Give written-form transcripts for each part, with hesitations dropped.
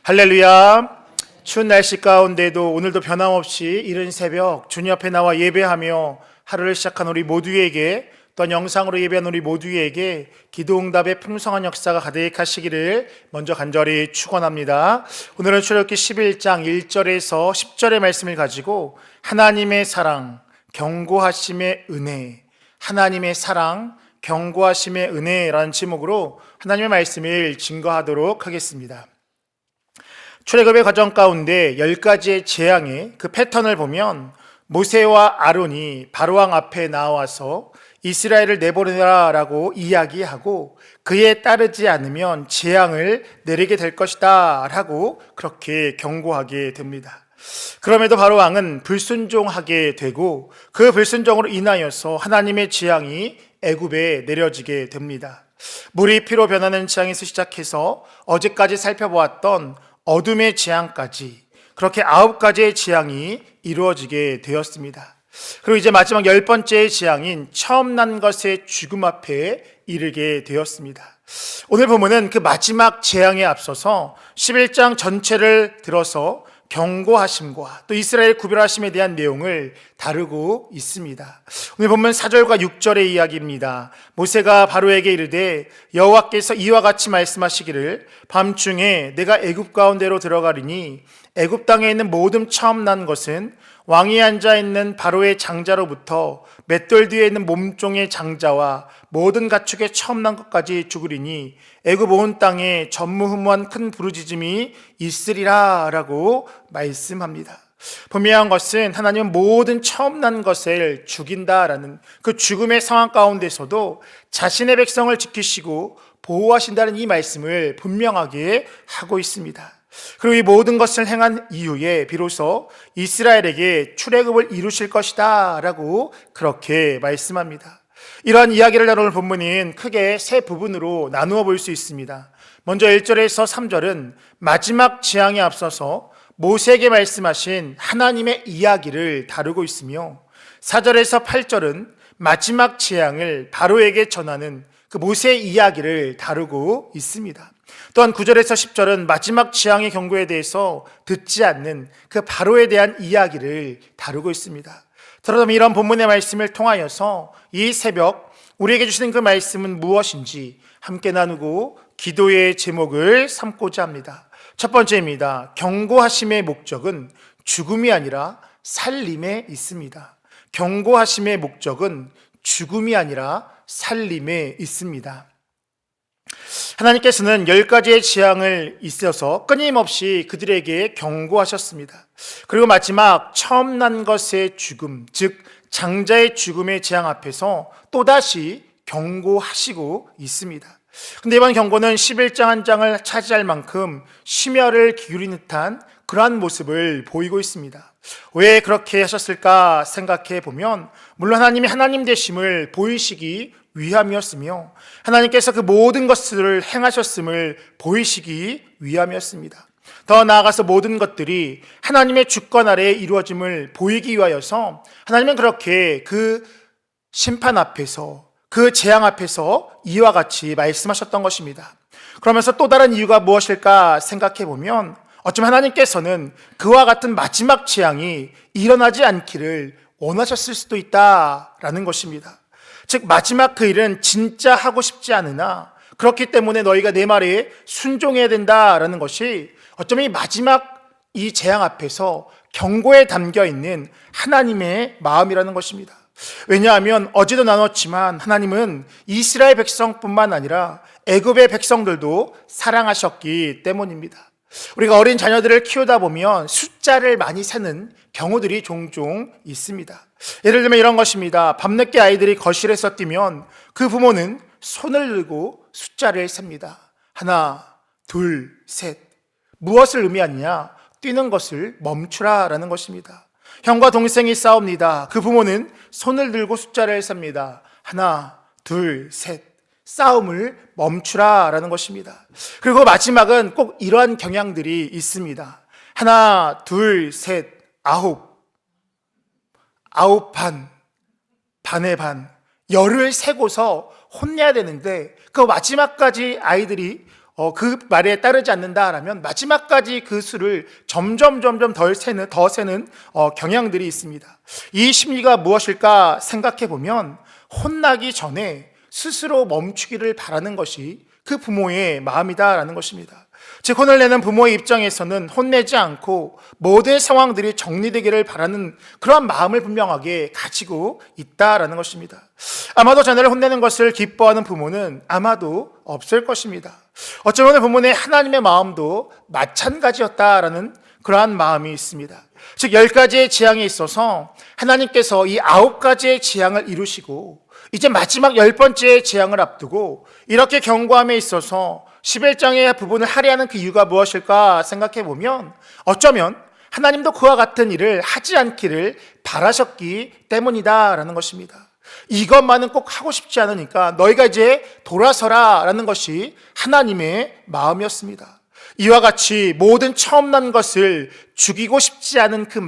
할렐루야. 추운 날씨 가운데도 오늘도 변함없이 이른 새벽 주님 앞에 나와 예배하며 하루를 시작한 우리 모두에게, 또한 영상으로 예배한 우리 모두에게 기도응답의 풍성한 역사가 가득하시기를 먼저 간절히 축원합니다. 오늘은 출애굽기 11장 1절에서 10절의 말씀을 가지고 하나님의 사랑, 경고하심의 은혜, 하나님의 사랑, 경고하심의 은혜라는 제목으로 하나님의 말씀을 증거하도록 하겠습니다. 출애굽의 과정 가운데 10가지의 재앙의 그 패턴을 보면 모세와 아론이 바로왕 앞에 나와서 이스라엘을 내보내라라고 이야기하고 그에 따르지 않으면 재앙을 내리게 될 것이다 라고 그렇게 경고하게 됩니다. 그럼에도 바로왕은 불순종하게 되고 그 불순종으로 인하여서 하나님의 재앙이 애굽에 내려지게 됩니다. 물이 피로 변하는 재앙에서 시작해서 어제까지 살펴보았던 어둠의 재앙까지 그렇게 9가지의 재앙이 이루어지게 되었습니다. 그리고 이제 마지막 10번째의 재앙인 처음 난 것의 죽음 앞에 이르게 되었습니다. 오늘 본문은 그 마지막 재앙에 앞서서 11장 전체를 들어서 경고하심과 또 이스라엘 구별하심에 대한 내용을 다루고 있습니다. 오늘 본문 4절과 6절의 이야기입니다. 모세가 바로에게 이르되 여호와께서 이와 같이 말씀하시기를 밤중에 내가 애굽 가운데로 들어가리니 애굽 땅에 있는 모든 처음 난 것은 왕이 앉아 있는 바로의 장자로부터 맷돌 뒤에 있는 몸종의 장자와 모든 가축의 처음 난 것까지 죽으리니 애굽 온 땅에 전무후무한 큰 부르짖음이 있으리라 라고 말씀합니다. 분명한 것은 하나님은 모든 처음 난 것을 죽인다라는 그 죽음의 상황 가운데서도 자신의 백성을 지키시고 보호하신다는 이 말씀을 분명하게 하고 있습니다. 그리고 이 모든 것을 행한 이후에 비로소 이스라엘에게 출애굽을 이루실 것이다 라고 그렇게 말씀합니다. 이러한 이야기를 나눌 본문인 크게 세 부분으로 나누어 볼 수 있습니다. 먼저 1절에서 3절은 마지막 재앙에 앞서서 모세에게 말씀하신 하나님의 이야기를 다루고 있으며 4절에서 8절은 마지막 재앙을 바로에게 전하는 그 모세의 이야기를 다루고 있습니다. 또한 9절에서 10절은 마지막 재앙의 경고에 대해서 듣지 않는 그 바로에 대한 이야기를 다루고 있습니다. 그러면 이런 본문의 말씀을 통하여서 이 새벽 우리에게 주시는 그 말씀은 무엇인지 함께 나누고 기도의 제목을 삼고자 합니다. 첫 번째입니다. 경고하심의 목적은 죽음이 아니라 살림에 있습니다. 경고하심의 목적은 죽음이 아니라 살림에 있습니다. 하나님께서는 10가지의 재앙을 있어서 끊임없이 그들에게 경고하셨습니다. 그리고 마지막 처음 난 것의 죽음, 즉 장자의 죽음의 재앙 앞에서 또다시 경고하시고 있습니다. 근데 이번 경고는 11장 한 장을 차지할 만큼 심혈을 기울인 듯한 그러한 모습을 보이고 있습니다. 왜 그렇게 하셨을까 생각해 보면 물론 하나님이 하나님 되심을 보이시기 위함이었으며 하나님께서 그 모든 것들을 행하셨음을 보이시기 위함이었습니다. 더 나아가서 모든 것들이 하나님의 주권 아래에 이루어짐을 보이기 위하여서 하나님은 그렇게 그 심판 앞에서 그 재앙 앞에서 이와 같이 말씀하셨던 것입니다. 그러면서 또 다른 이유가 무엇일까 생각해 보면 어쩌면 하나님께서는 그와 같은 마지막 재앙이 일어나지 않기를 원하셨을 수도 있다라는 것입니다. 즉 마지막 그 일은 진짜 하고 싶지 않으나 그렇기 때문에 너희가 내 말에 순종해야 된다라는 것이 어쩌면 이 마지막 이 재앙 앞에서 경고에 담겨 있는 하나님의 마음이라는 것입니다. 왜냐하면 어제도 나눴지만 하나님은 이스라엘 백성뿐만 아니라 애굽의 백성들도 사랑하셨기 때문입니다. 우리가 어린 자녀들을 키우다 보면 숫자를 많이 세는 경우들이 종종 있습니다. 예를 들면 이런 것입니다. 밤늦게 아이들이 거실에서 뛰면 그 부모는 손을 들고 숫자를 셉니다. 하나, 둘, 셋. 무엇을 의미하느냐? 뛰는 것을 멈추라 라는 것입니다. 형과 동생이 싸웁니다. 그 부모는 손을 들고 숫자를 셉니다. 하나, 둘, 셋. 싸움을 멈추라 라는 것입니다. 그리고 마지막은 꼭 이러한 경향들이 있습니다. 하나, 둘, 셋, 아홉. 아홉 반, 반의 반. 열을 세고서 혼내야 되는데 그 마지막까지 아이들이 그 말에 따르지 않는다라면 마지막까지 그 수를 점점 더 세는 경향들이 있습니다. 이 심리가 무엇일까 생각해 보면 혼나기 전에 스스로 멈추기를 바라는 것이 그 부모의 마음이다라는 것입니다. 즉 혼을 내는 부모의 입장에서는 혼내지 않고 모든 상황들이 정리되기를 바라는 그러한 마음을 분명하게 가지고 있다라는 것입니다. 아마도 자녀를 혼내는 것을 기뻐하는 부모는 아마도 없을 것입니다. 어쩌면 부모의 하나님의 마음도 마찬가지였다라는 그러한 마음이 있습니다. 즉 10가지의 재앙에 있어서 하나님께서 이 9가지의 재앙을 이루시고 이제 마지막 10번째의 재앙을 앞두고 이렇게 경고함에 있어서 11장의 부분을 할애하는 그 이유가 무엇일까 생각해 보면 어쩌면 하나님도 그와 같은 일을 하지 않기를 바라셨기 때문이다라는 것입니다. 이것만은 꼭 하고 싶지 않으니까 너희가 이제 돌아서라 라는 것이 하나님의 마음이었습니다. 이와 같이 모든 처음 난 것을 죽이고 싶지 않은 그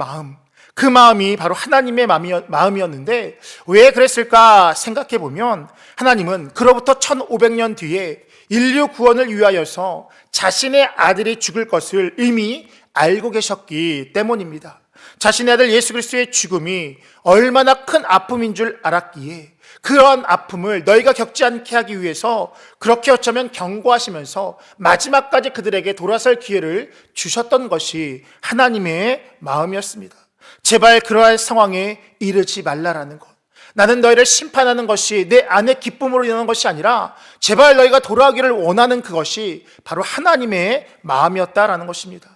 마음이 바로 하나님의 마음이었는데 왜 그랬을까 생각해 보면 하나님은 그로부터 1500년 뒤에 인류 구원을 위하여서 자신의 아들이 죽을 것을 이미 알고 계셨기 때문입니다. 자신의 아들 예수 그리스도의 죽음이 얼마나 큰 아픔인 줄 알았기에 그런 아픔을 너희가 겪지 않게 하기 위해서 그렇게 어쩌면 경고하시면서 마지막까지 그들에게 돌아설 기회를 주셨던 것이 하나님의 마음이었습니다. 제발 그러한 상황에 이르지 말라라는 것. 나는 너희를 심판하는 것이 내 안의 기쁨으로 인하는 것이 아니라 제발 너희가 돌아오기를 원하는 그것이 바로 하나님의 마음이었다라는 것입니다.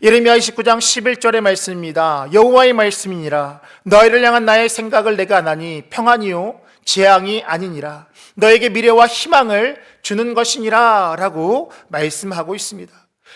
예레미야 29장 11절의 말씀입니다. 여호와의 말씀이니라. 너희를 향한 나의 생각을 내가 아나니 평안이요 재앙이 아니니라. 너에게 미래와 희망을 주는 것이니라 라고 말씀하고 있습니다.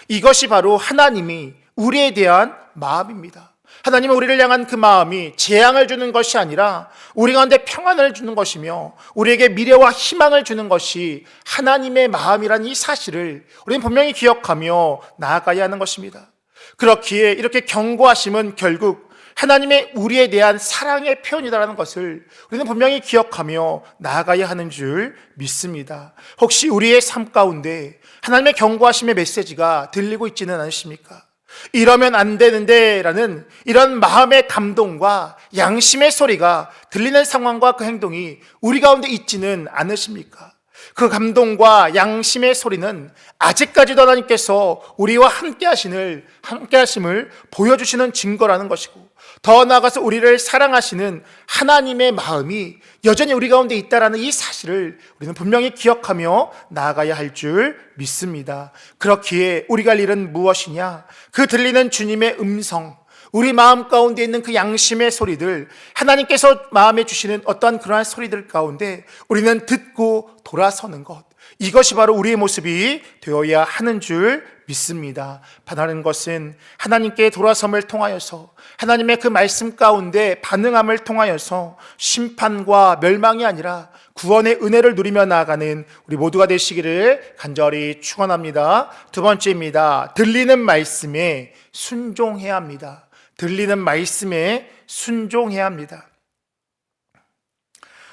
이것이 바로 하나님이 우리에 대한 마음입니다. 하나님은 우리를 향한 그 마음이 재앙을 주는 것이 아니라 우리 가운데 평안을 주는 것이며 우리에게 미래와 희망을 주는 것이 하나님의 마음이라는 이 사실을 우리는 분명히 기억하며 나아가야 하는 것입니다. 그렇기에 이렇게 경고하심은 결국 하나님의 우리에 대한 사랑의 표현이라는 것을 우리는 분명히 기억하며 나아가야 하는 줄 믿습니다. 혹시 우리의 삶 가운데 하나님의 경고하심의 메시지가 들리고 있지는 않으십니까? 이러면 안 되는데 라는 이런 마음의 감동과 양심의 소리가 들리는 상황과 그 행동이 우리 가운데 있지는 않으십니까? 그 감동과 양심의 소리는 아직까지도 하나님께서 우리와 함께 하심을 보여주시는 증거라는 것이고 더 나아가서 우리를 사랑하시는 하나님의 마음이 여전히 우리 가운데 있다라는 이 사실을 우리는 분명히 기억하며 나아가야 할 줄 믿습니다. 그렇기에 우리가 할 일은 무엇이냐? 그 들리는 주님의 음성, 우리 마음 가운데 있는 그 양심의 소리들, 하나님께서 마음에 주시는 어떠한 그러한 소리들 가운데 우리는 듣고 돌아서는 것, 이것이 바로 우리의 모습이 되어야 하는 줄 믿습니다. 바라는 것은 하나님께 돌아섬을 통하여서 하나님의 그 말씀 가운데 반응함을 통하여서 심판과 멸망이 아니라 구원의 은혜를 누리며 나아가는 우리 모두가 되시기를 간절히 축원합니다. 두 번째입니다. 들리는 말씀에 순종해야 합니다. 들리는 말씀에 순종해야 합니다.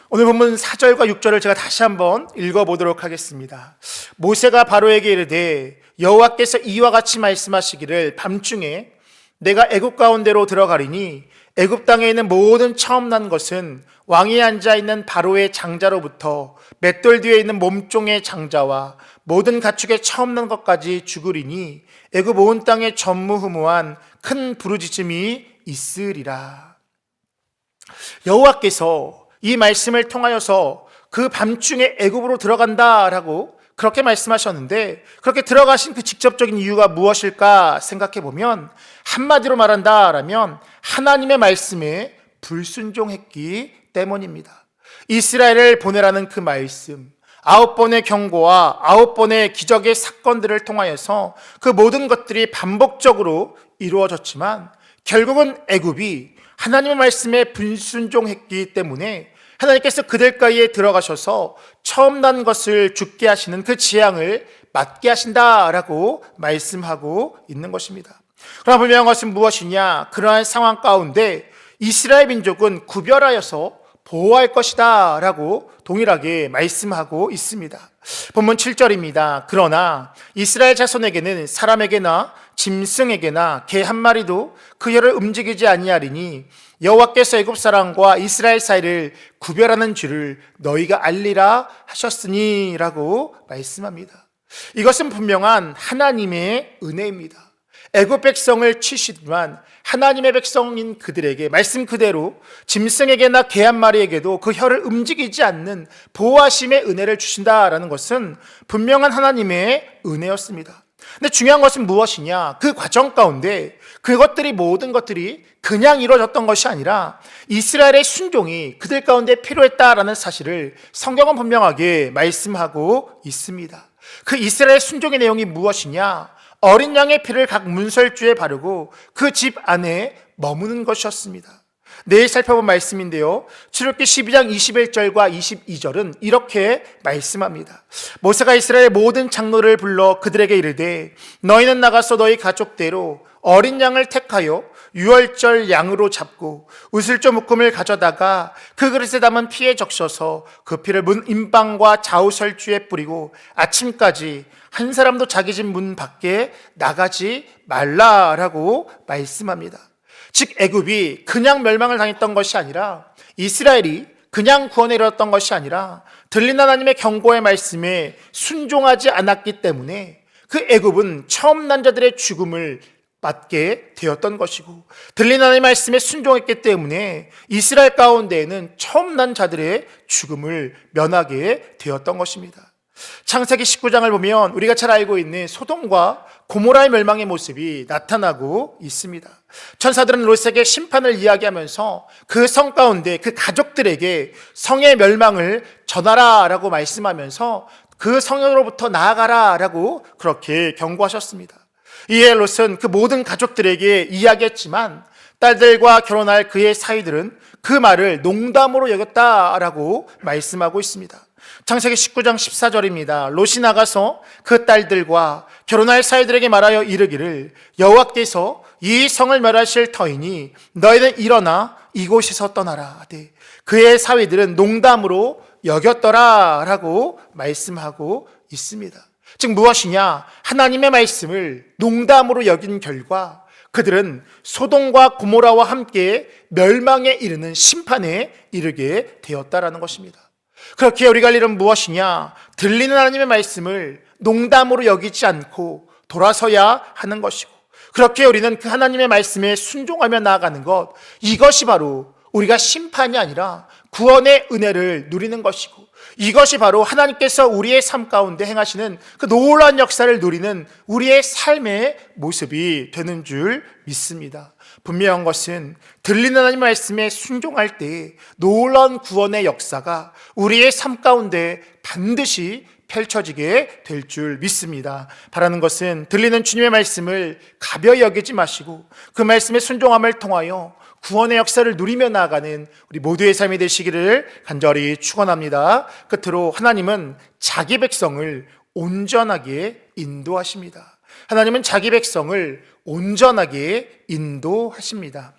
오늘 본문 4절과 6절을 제가 다시 한번 읽어보도록 하겠습니다. 모세가 바로에게 이르되 여호와께서 이와 같이 말씀하시기를 밤중에 내가 애굽 가운데로 들어가리니 애굽 땅에 있는 모든 처음 난 것은 왕위에 앉아있는 바로의 장자로부터 맷돌 뒤에 있는 몸종의 장자와 모든 가축의 처음 난 것까지 죽으리니 애굽 온 땅에 전무후무한 큰 부르짖음이 있으리라. 여호와께서 이 말씀을 통하여서 그 밤중에 애굽으로 들어간다라고 그렇게 말씀하셨는데 그렇게 들어가신 그 직접적인 이유가 무엇일까 생각해 보면 한마디로 말한다라면 하나님의 말씀에 불순종했기 때문입니다. 이스라엘을 보내라는 그 말씀, 9번의 경고와 9번의 기적의 사건들을 통하여서 그 모든 것들이 반복적으로 이루어졌지만 결국은 애굽이 하나님의 말씀에 불순종했기 때문에 하나님께서 그들 가운데 들어가셔서 처음 난 것을 죽게 하시는 그 재앙을 맞게 하신다라고 말씀하고 있는 것입니다. 그러나 분명한 것은 무엇이냐? 그러한 상황 가운데 이스라엘 민족은 구별하여서 보호할 것이다 라고 동일하게 말씀하고 있습니다. 본문 7절입니다. 그러나 이스라엘 자손에게는 사람에게나 짐승에게나 개 한 마리도 그 혀를 움직이지 아니하리니 여호와께서 애굽 사람과 이스라엘 사이를 구별하는 줄을 너희가 알리라 하셨으니 라고 말씀합니다. 이것은 분명한 하나님의 은혜입니다. 애굽 백성을 치시지만 하나님의 백성인 그들에게 말씀 그대로 짐승에게나 개 한 마리에게도 그 혀를 움직이지 않는 보호하심의 은혜를 주신다라는 것은 분명한 하나님의 은혜였습니다. 근데 중요한 것은 무엇이냐? 그 과정 가운데 그것들이 모든 것들이 그냥 이루어졌던 것이 아니라 이스라엘의 순종이 그들 가운데 필요했다라는 사실을 성경은 분명하게 말씀하고 있습니다. 그 이스라엘 순종의 내용이 무엇이냐? 어린 양의 피를 각 문설주에 바르고 그 집 안에 머무는 것이었습니다. 내일 살펴본 말씀인데요, 출애굽기 12장 21절과 22절은 이렇게 말씀합니다. 모세가 이스라엘 모든 장로를 불러 그들에게 이르되 너희는 나가서 너희 가족대로 어린 양을 택하여 유월절 양으로 잡고 우슬조 묶음을 가져다가 그 그릇에 담은 피에 적셔서 그 피를 문 임방과 좌우설주에 뿌리고 아침까지 한 사람도 자기 집 문 밖에 나가지 말라라고 말씀합니다. 즉 애굽이 그냥 멸망을 당했던 것이 아니라 이스라엘이 그냥 구원에 이르렀던 것이 아니라 들린 하나님의 경고의 말씀에 순종하지 않았기 때문에 그 애굽은 처음 난 자들의 죽음을 맞게 되었던 것이고, 들린 하나님의 말씀에 순종했기 때문에 이스라엘 가운데에는 처음 난 자들의 죽음을 면하게 되었던 것입니다. 창세기 19장을 보면 우리가 잘 알고 있는 소돔과 고모라의 멸망의 모습이 나타나고 있습니다. 천사들은 롯에게 심판을 이야기하면서 그 성 가운데 그 가족들에게 성의 멸망을 전하라라고 말씀하면서 그 성으로부터 나아가라라고 그렇게 경고하셨습니다. 이에 롯은 그 모든 가족들에게 이야기했지만 딸들과 결혼할 그의 사위들은 그 말을 농담으로 여겼다라고 말씀하고 있습니다. 창세기 19장 14절입니다. 롯이 나가서 그 딸들과 결혼할 사위들에게 말하여 이르기를 여호와께서 이 성을 멸하실 터이니 너희는 일어나 이곳에서 떠나라. 그의 사위들은 농담으로 여겼더라라고 말씀하고 있습니다. 즉 무엇이냐? 하나님의 말씀을 농담으로 여긴 결과 그들은 소돔과 고모라와 함께 멸망에 이르는 심판에 이르게 되었다라는 것입니다. 그렇게 우리가 할 일은 무엇이냐? 들리는 하나님의 말씀을 농담으로 여기지 않고 돌아서야 하는 것이고, 그렇게 우리는 그 하나님의 말씀에 순종하며 나아가는 것, 이것이 바로 우리가 심판이 아니라 구원의 은혜를 누리는 것이고, 이것이 바로 하나님께서 우리의 삶 가운데 행하시는 그 놀라운 역사를 누리는 우리의 삶의 모습이 되는 줄 믿습니다. 분명한 것은 들리는 하나님의 말씀에 순종할 때 놀라운 구원의 역사가 우리의 삶 가운데 반드시 펼쳐지게 될 줄 믿습니다. 바라는 것은 들리는 주님의 말씀을 가벼이 여기지 마시고 그 말씀의 순종함을 통하여 구원의 역사를 누리며 나아가는 우리 모두의 삶이 되시기를 간절히 축원합니다. 끝으로 하나님은 자기 백성을 온전하게 인도하십니다. 하나님은 자기 백성을 온전하게 인도하십니다.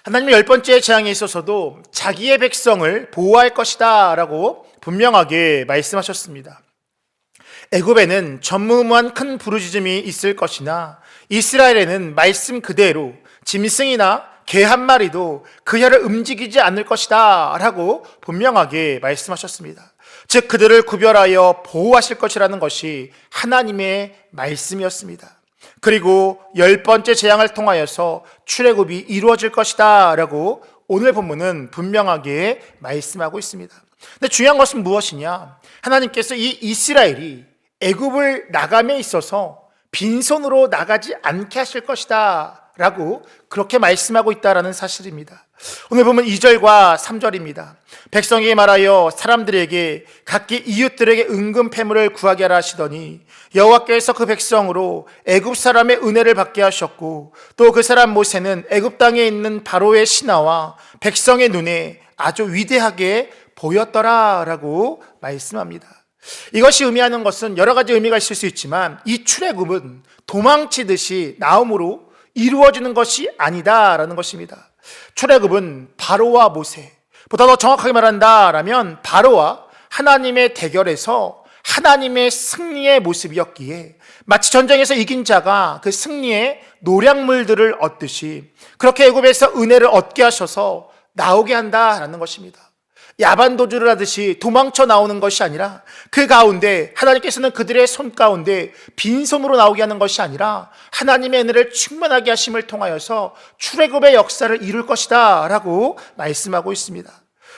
하나님의 10번째 재앙에 있어서도 자기의 백성을 보호할 것이다 라고 분명하게 말씀하셨습니다. 애굽에는 전무후무한 큰 부르짖음이 있을 것이나 이스라엘에는 말씀 그대로 짐승이나 개 한 마리도 그 혀를 움직이지 않을 것이다 라고 분명하게 말씀하셨습니다. 즉 그들을 구별하여 보호하실 것이라는 것이 하나님의 말씀이었습니다. 그리고 10번째 재앙을 통하여서 출애굽이 이루어질 것이다 라고 오늘 본문은 분명하게 말씀하고 있습니다. 근데 중요한 것은 무엇이냐? 하나님께서 이 이스라엘이 애굽을 나감에 있어서 빈손으로 나가지 않게 하실 것이다 라고 그렇게 말씀하고 있다라는 사실입니다. 오늘 보면 2절과 3절입니다. 백성에게 말하여 사람들에게 각기 이웃들에게 은금 패물을 구하게 하라 하시더니 여호와께서 그 백성으로 애굽 사람의 은혜를 받게 하셨고 또 그 사람 모세는 애굽 땅에 있는 바로의 신하와 백성의 눈에 아주 위대하게 보였더라라고 말씀합니다. 이것이 의미하는 것은 여러 가지 의미가 있을 수 있지만 이 출애굽은 도망치듯이 나옴으로 이루어지는 것이 아니다라는 것입니다. 출애굽은 바로와 모세, 보다 더 정확하게 말한다라면 바로와 하나님의 대결에서 하나님의 승리의 모습이었기에 마치 전쟁에서 이긴 자가 그 승리의 노량물들을 얻듯이 그렇게 애굽에서 은혜를 얻게 하셔서 나오게 한다라는 것입니다. 야반도주를 하듯이 도망쳐 나오는 것이 아니라 그 가운데 하나님께서는 그들의 손 가운데 빈손으로 나오게 하는 것이 아니라 하나님의 은혜를 충만하게 하심을 통하여서 출애굽의 역사를 이룰 것이다 라고 말씀하고 있습니다.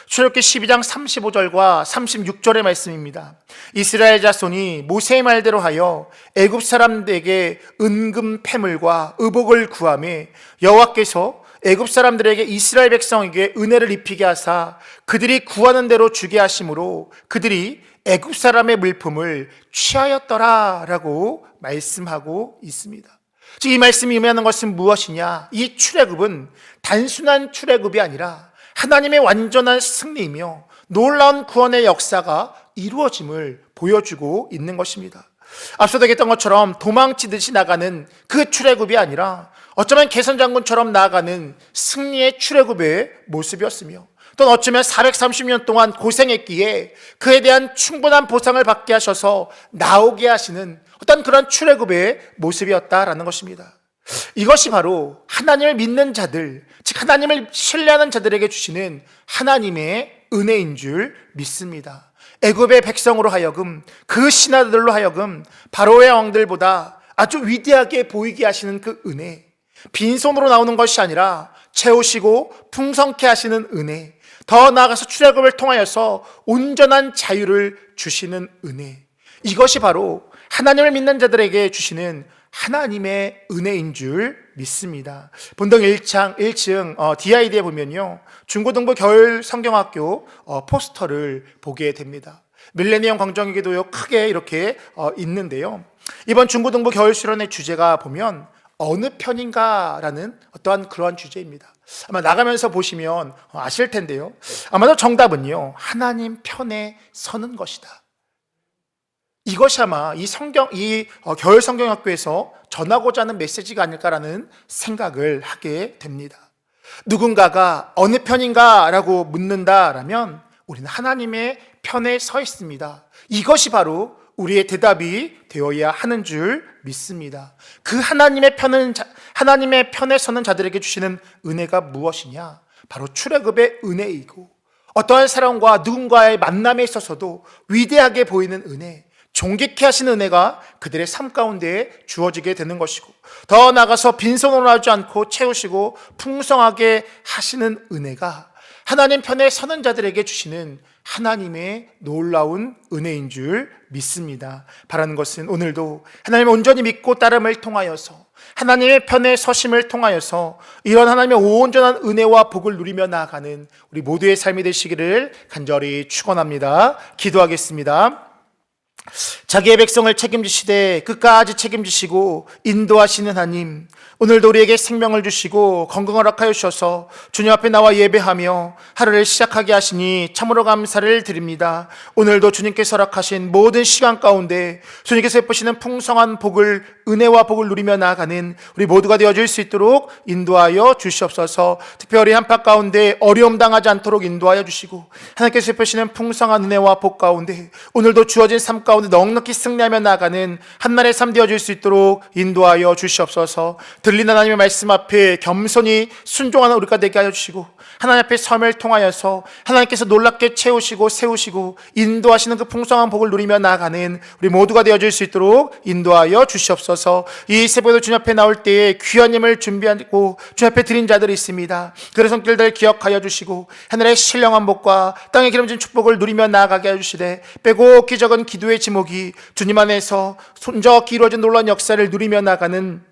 출애굽기 12장 35절과 36절의 말씀입니다. 이스라엘 자손이 모세의 말대로 하여 애굽 사람들에게 은금 패물과 의복을 구하매 여호와께서 애굽 사람들에게 이스라엘 백성에게 은혜를 입히게 하사 그들이 구하는 대로 주게 하심으로 그들이 애굽 사람의 물품을 취하였더라 라고 말씀하고 있습니다. 즉 이 말씀이 의미하는 것은 무엇이냐? 이 출애굽은 단순한 출애굽이 아니라 하나님의 완전한 승리이며 놀라운 구원의 역사가 이루어짐을 보여주고 있는 것입니다. 앞서도 얘기했던 것처럼 도망치듯이 나가는 그 출애굽이 아니라 어쩌면 개선장군처럼 나아가는 승리의 출애굽의 모습이었으며 또 어쩌면 430년 동안 고생했기에 그에 대한 충분한 보상을 받게 하셔서 나오게 하시는 어떤 그런 출애굽의 모습이었다라는 것입니다. 이것이 바로 하나님을 믿는 자들, 즉 하나님을 신뢰하는 자들에게 주시는 하나님의 은혜인 줄 믿습니다. 애굽의 백성으로 하여금 그 신하들로 하여금 바로의 왕들보다 아주 위대하게 보이게 하시는 그 은혜, 빈손으로 나오는 것이 아니라 채우시고 풍성케 하시는 은혜, 더 나아가서 출애굽을 통하여서 온전한 자유를 주시는 은혜, 이것이 바로 하나님을 믿는 자들에게 주시는 하나님의 은혜인 줄 믿습니다. 본동 1층 DID에 보면요, 중고등부 겨울 성경학교 포스터를 보게 됩니다. 밀레니엄 광장에게도 크게 이렇게 있는데요, 이번 중고등부 겨울 수련의 주제가 보면 어느 편인가라는 어떠한 그러한 주제입니다. 아마 나가면서 보시면 아실 텐데요, 아마도 정답은요, 하나님 편에 서는 것이다. 이것이 아마 이 겨울 성경학교에서 전하고자 하는 메시지가 아닐까라는 생각을 하게 됩니다. 누군가가 어느 편인가라고 묻는다라면 우리는 하나님의 편에 서 있습니다. 이것이 바로 우리의 대답이 되어야 하는 줄 믿습니다. 그 하나님의 편에 서는 자들에게 주시는 은혜가 무엇이냐? 바로 출애굽의 은혜이고, 어떠한 사람과 누군가의 만남에 있어서도 위대하게 보이는 은혜, 존귀케 하시는 은혜가 그들의 삶 가운데 주어지게 되는 것이고, 더 나아가서 빈손으로 하지 않고 채우시고 풍성하게 하시는 은혜가 하나님 편에 서는 자들에게 주시는 하나님의 놀라운 은혜인 줄 믿습니다. 바라는 것은 오늘도 하나님을 온전히 믿고 따름을 통하여서 하나님의 편에 서심을 통하여서 이런 하나님의 온전한 은혜와 복을 누리며 나아가는 우리 모두의 삶이 되시기를 간절히 축원합니다. 기도하겠습니다. 자기의 백성을 책임지시되 끝까지 책임지시고 인도하시는 하나님, 오늘도 우리에게 생명을 주시고 건강을 허락하여 주셔서 주님 앞에 나와 예배하며 하루를 시작하게 하시니 참으로 감사를 드립니다. 오늘도 주님께서 허락하신 모든 시간 가운데 주님께서 베푸시는 풍성한 복을, 은혜와 복을 누리며 나아가는 우리 모두가 되어줄 수 있도록 인도하여 주시옵소서. 특별히 한파 가운데 어려움 당하지 않도록 인도하여 주시고, 하나님께서 베푸시는 풍성한 은혜와 복 가운데 오늘도 주어진 삶 가운데 넉넉히 승리하며 나아가는 한날의 삶 되어줄 수 있도록 인도하여 주시옵소서. 들리는 하나님의 말씀 앞에 겸손히 순종하는 우리가 되게 하여 주시고, 하나님 앞에 섬을 통하여서 하나님께서 놀랍게 채우시고 세우시고 인도하시는 그 풍성한 복을 누리며 나아가는 우리 모두가 되어줄 수 있도록 인도하여 주시옵소서. 이 새벽에도 주님 앞에 나올 때에 귀한 힘을 준비하고 주님 앞에 드린 자들이 있습니다. 그의 손길들을 기억하여 주시고 하늘의 신령한 복과 땅에 기름진 축복을 누리며 나아가게 해주시되, 빼곡히 적은 기도의 지목이 주님 안에서 손적히 이루어진 놀라운 역사를 누리며 나가는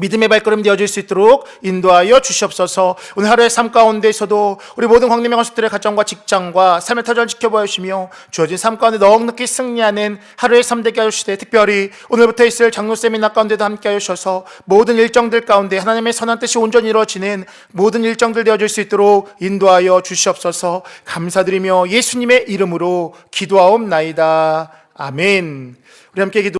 믿음의 발걸음 되어질 수 있도록 인도하여 주시옵소서. 오늘 하루의 삶 가운데에서도 우리 모든 광림의 가족들의 가정과 직장과 삶의 터전을 지켜봐 주시며 주어진 삶 가운데 넉넉히 승리하는 하루의 삶 되게 하시되, 특별히 오늘부터 있을 장로 세미나 가운데도 함께 하셔서 모든 일정들 가운데 하나님의 선한 뜻이 온전히 이루어지는 모든 일정들 되어질 수 있도록 인도하여 주시옵소서. 감사드리며 예수님의 이름으로 기도하옵나이다. 아멘. 우리 함께 기도